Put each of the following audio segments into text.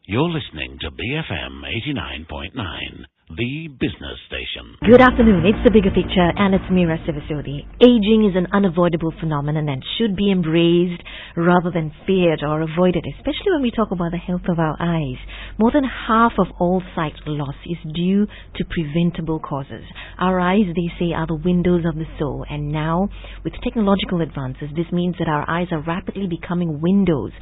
You're listening to BFM 89.9, the business station. Good afternoon, it's The Bigger Picture and it's Meera Sivasudi. Aging is an unavoidable phenomenon and should be embraced rather than feared or avoided, especially when we talk about the health of our eyes. More than half of all sight loss is due to preventable causes. Our eyes, they say, are the windows of the soul, and now, with technological advances, this means that our eyes are rapidly becoming windows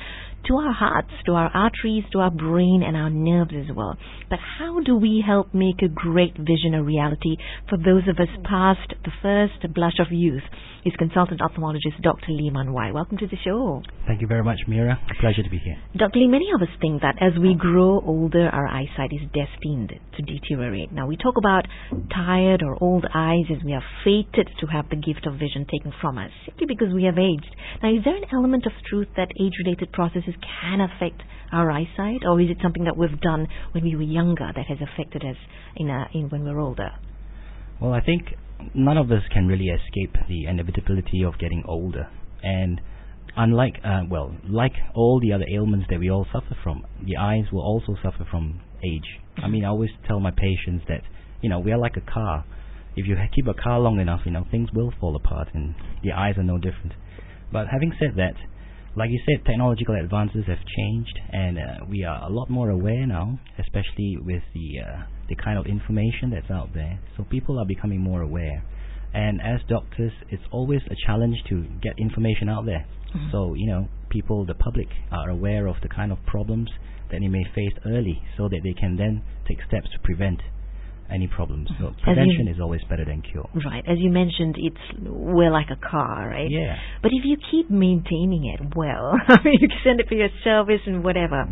to our hearts, to our arteries, to our brain and our nerves as well. But how do we help make a great vision a reality for those of us past the first blush of youth? Is consultant ophthalmologist Dr. Lee Man Wai. Welcome to the show. Thank you very much, Meera. Pleasure to be here. Dr. Lee, many of us think that as we grow older, our eyesight is destined to deteriorate. Now, we talk about tired or old eyes as we are fated to have the gift of vision taken from us, simply because we have aged. Now, is there an element of truth that age-related processes can affect our eyesight, or is it something that we've done when we were younger that has affected us when we're older? Well, I think none of us can really escape the inevitability of getting older. And unlike, like all the other ailments that we all suffer from, the eyes will also suffer from age. I mean, I always tell my patients that, we are like a car. If you keep a car long enough, things will fall apart, and the eyes are no different. But having said that, like you said, technological advances have changed, and we are a lot more aware now, especially with the kind of information that's out there. So people are becoming more aware. And as doctors, it's always a challenge to get information out there. Mm-hmm. So, people, the public, are aware of the kind of problems that they may face early, so that they can then take steps to prevent any problems. So prevention is always better than cure. Right. As you mentioned, we're like a car, right? Yeah. But if you keep maintaining it well, you send it for your service and whatever,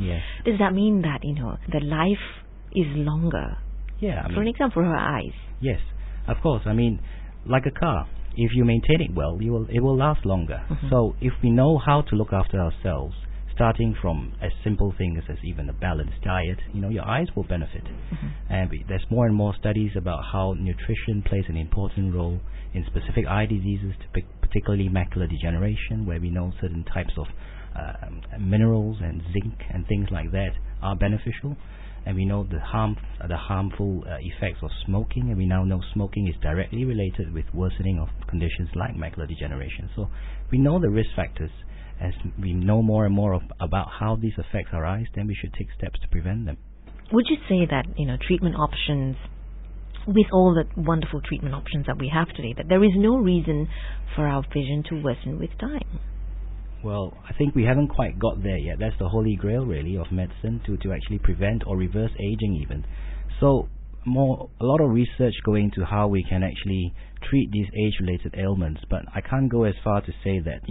does that mean that, the life is longer? Yeah. For an example, for our eyes. Yes, of course. Like a car, if you maintain it well, it will last longer. Mm-hmm. So if we know how to look after ourselves, starting from as simple things as even a balanced diet, your eyes will benefit. Mm-hmm. And there's more and more studies about how nutrition plays an important role in specific eye diseases, particularly macular degeneration, where we know certain types of minerals and zinc and things like that are beneficial. And we know the harmful effects of smoking, and we now know smoking is directly related with worsening of conditions like macular degeneration. So we know the risk factors. As we know more and more about how these affect our eyes, then we should take steps to prevent them. Would you say that, treatment options, with all the wonderful treatment options that we have today, that there is no reason for our vision to worsen with time? Well, I think we haven't quite got there yet. That's the holy grail, really, of medicine, to actually prevent or reverse aging even. So a lot of research going into how we can actually treat these age-related ailments, but I can't go as far to say that,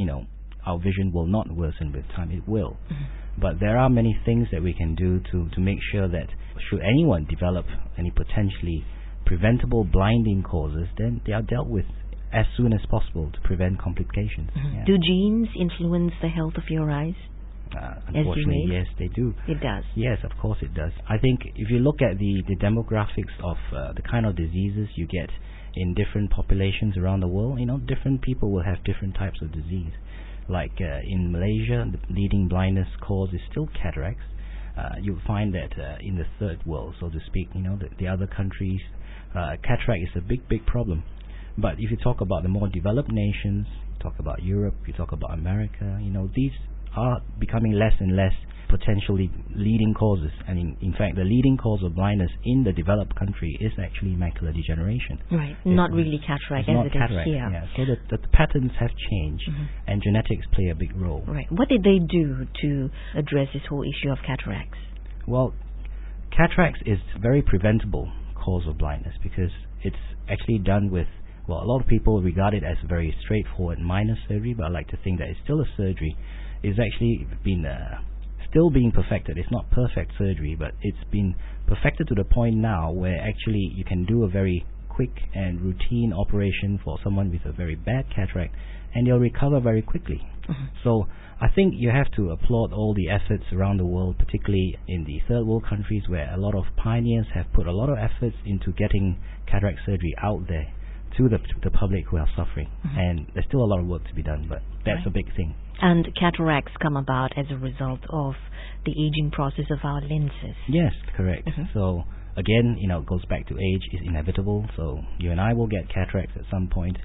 our vision will not worsen with time. It will. Mm-hmm. But there are many things that we can do to make sure that should anyone develop any potentially preventable blinding causes, then they are dealt with as soon as possible to prevent complications. Mm-hmm. Yeah. Do genes influence the health of your eyes? Unfortunately, yes, they do. It does? Yes, of course it does. I think if you look at the demographics of the kind of diseases you get in different populations around the world, different people will have different types of disease. Like in Malaysia, the leading blindness cause is still cataracts. You'll find that in the third world, so to speak, the other countries, cataract is a big problem. But if you talk about the more developed nations, talk about Europe, you talk about America, these are becoming less and less potentially leading causes. And in fact, the leading cause of blindness in the developed country is actually macular degeneration. Right, not really cataract as it is here. Yeah. So the patterns have changed, and genetics play a big role. Right. What did they do to address this whole issue of cataracts? Well, cataracts is a very preventable cause of blindness because it's actually done with, a lot of people regard it as a very straightforward minor surgery, but I like to think that it's still a surgery. It's actually been still being perfected. It's not perfect surgery, but it's been perfected to the point now where actually you can do a very quick and routine operation for someone with a very bad cataract, and they'll recover very quickly. Mm-hmm. So I think you have to applaud all the efforts around the world, particularly in the third world countries where a lot of pioneers have put a lot of efforts into getting cataract surgery out there. to the public who are suffering. And there's still a lot of work to be done, but that's a big thing. And cataracts come about as a result of the aging process of our lenses. Yes, correct. So again, it goes back to age is inevitable. So you and I will get cataracts at some point.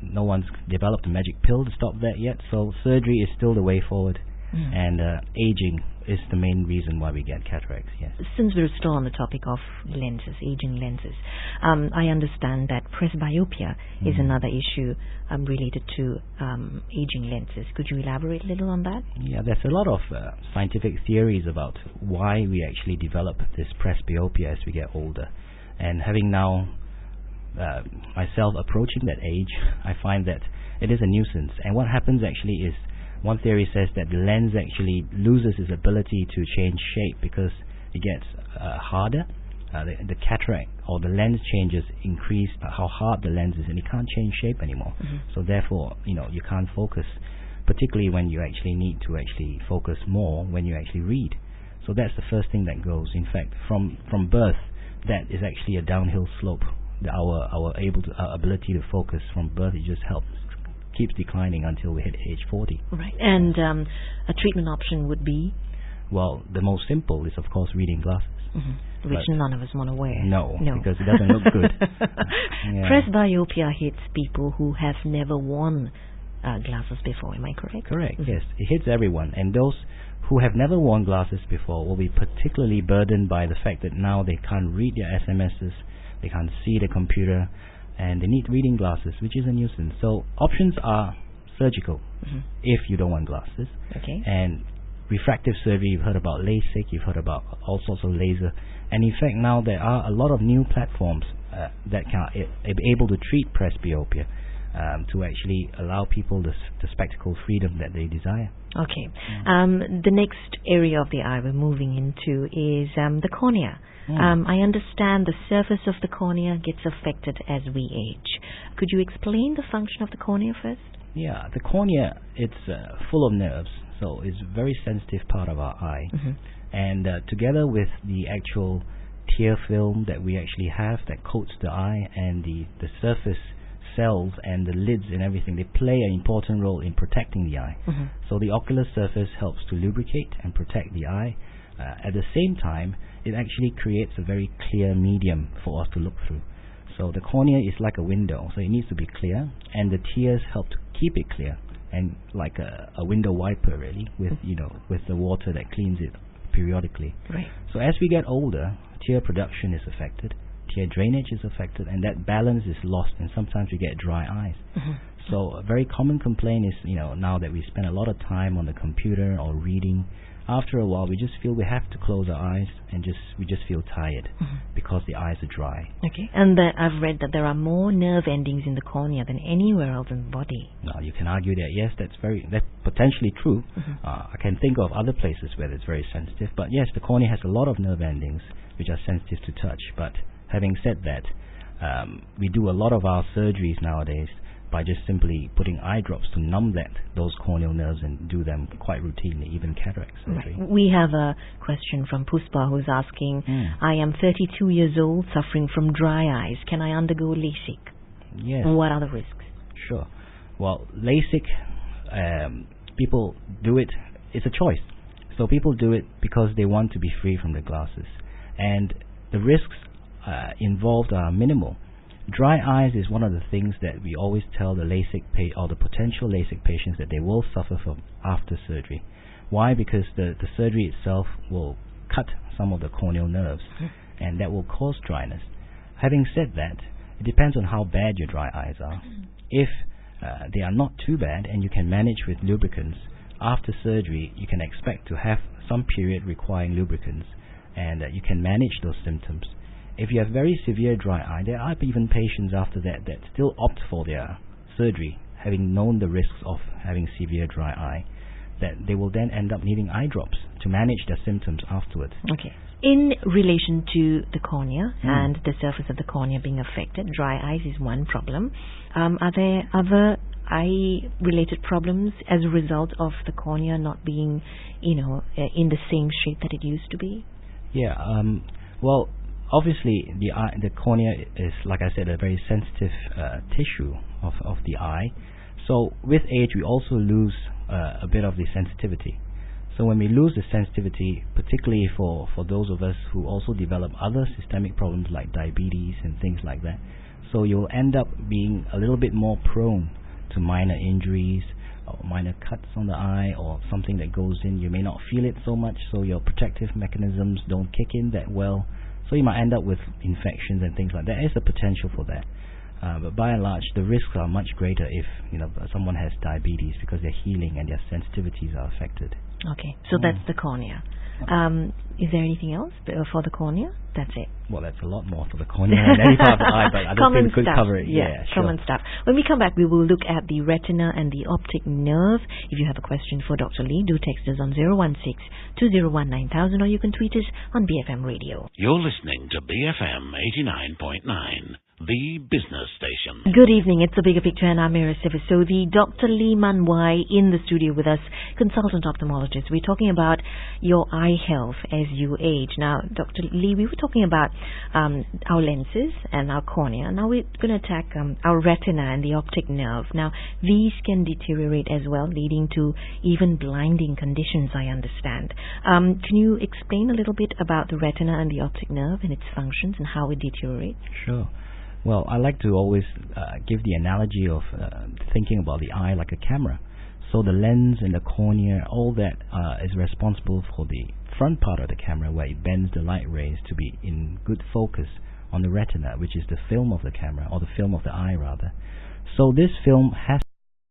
No one's developed a magic pill to stop that yet. So surgery is still the way forward. And aging is the main reason why we get cataracts, yes. Since we're still on the topic of lenses, aging lenses, I understand that presbyopia is another issue related to aging lenses. Could you elaborate a little on that? Yeah, there's a lot of scientific theories about why we actually develop this presbyopia as we get older. And having now myself approaching that age, I find that it is a nuisance. And what happens actually is, one theory says that the lens actually loses its ability to change shape because it gets harder. The cataract or the lens changes increase how hard the lens is, and it can't change shape anymore. So therefore, you can't focus, particularly when you actually need to actually focus more when you actually read. So that's the first thing that goes. In fact, from birth, that is actually a downhill slope. Our ability to focus from birth, it just keeps declining until we hit age 40. Right. And a treatment option would be? Well, the most simple is, of course, reading glasses. Which none of us want to wear. No, because it doesn't look good. Presbyopia hits people who have never worn glasses before, am I correct? Correct, yes. It hits everyone. And those who have never worn glasses before will be particularly burdened by the fact that now they can't read their SMSs, they can't see the computer, and they need reading glasses, which is a nuisance. So options are surgical if you don't want glasses. Okay. And refractive surgery, you've heard about LASIK, you've heard about all sorts of laser. And in fact, now there are a lot of new platforms that can be able to treat presbyopia to actually allow people the spectacle freedom that they desire. Okay. The next area of the eye we're moving into is the cornea. I understand the surface of the cornea gets affected as we age. Could you explain the function of the cornea first? Yeah, the cornea, it's full of nerves, so it's a very sensitive part of our eye. And together with the actual tear film that we actually have that coats the eye, and the surface cells and the lids and everything, they play an important role in protecting the eye. So the ocular surface helps to lubricate and protect the eye. At the same time, it actually creates a very clear medium for us to look through. So the cornea is like a window, so it needs to be clear, and the tears help to keep it clear, and like a window wiper really, with with the water that cleans it periodically. Right. So as we get older, tear production is affected, tear drainage is affected, and that balance is lost, and sometimes we get dry eyes. So a very common complaint is, now that we spend a lot of time on the computer or reading, after a while we just feel we have to close our eyes, and we just feel tired because the eyes are dry. Okay. And I've read that there are more nerve endings in the cornea than anywhere else in the body. Now you can argue that yes, that's potentially true. I can think of other places where it's very sensitive, but yes, the cornea has a lot of nerve endings which are sensitive to touch. But having said that, we do a lot of our surgeries nowadays by just simply putting eye drops to numb those corneal nerves, and do them quite routinely, even cataract surgery. Right. We have a question from Puspa who's asking, I am 32 years old suffering from dry eyes. Can I undergo LASIK? Yes. What are the risks? Sure. Well, LASIK, people do it, it's a choice. So people do it because they want to be free from the glasses. And the risks involved are minimal. Dry eyes is one of the things that we always tell the LASIK or the potential LASIK patients that they will suffer from after surgery. Why? Because the surgery itself will cut some of the corneal nerves, and that will cause dryness. Having said that, it depends on how bad your dry eyes are. If they are not too bad and you can manage with lubricants, after surgery you can expect to have some period requiring lubricants, and you can manage those symptoms. If you have very severe dry eye, there are even patients after that still opt for their surgery, having known the risks of having severe dry eye, that they will then end up needing eye drops to manage their symptoms afterwards. Okay. In relation to the cornea and the surface of the cornea being affected, dry eyes is one problem. Are there other eye-related problems as a result of the cornea not being, in the same shape that it used to be? Yeah. Well, obviously the cornea is, like I said, a very sensitive tissue of the eye. So with age, we also lose a bit of the sensitivity. So when we lose the sensitivity, particularly for those of us who also develop other systemic problems like diabetes and things like that, so you'll end up being a little bit more prone to minor injuries or minor cuts on the eye or something that goes in. You may not feel it so much, so your protective mechanisms don't kick in that well. So you might end up with infections and things like that. There is a potential for that. But by and large, the risks are much greater if someone has diabetes, because their healing and their sensitivities are affected. Okay, so that's the cornea. Is there anything else for the cornea? That's it. Well, that's a lot more for the cornea than any part of the eye, but I don't think we could cover it. Yeah, common stuff. When we come back, we will look at the retina and the optic nerve. If you have a question for Dr. Lee, do text us on 016-201-9000, or you can tweet us on BFM Radio. You're listening to BFM 89.9. The business station. Good evening, it's The Bigger Picture and I'm Mira Sivasodi. Dr. Lee Man Wai in the studio with us, consultant ophthalmologist. We're talking about your eye health as you age. Now, Dr. Lee, we were talking about our lenses and our cornea. Now we're going to attack our retina and the optic nerve. Now, these can deteriorate as well, leading to even blinding conditions, I understand. Can you explain a little bit about the retina and the optic nerve and its functions and how it deteriorates? Sure. Well, I like to always give the analogy of thinking about the eye like a camera. So the lens and the cornea, all that is responsible for the front part of the camera, where it bends the light rays to be in good focus on the retina, which is the film of the camera, or the film of the eye rather. So this film has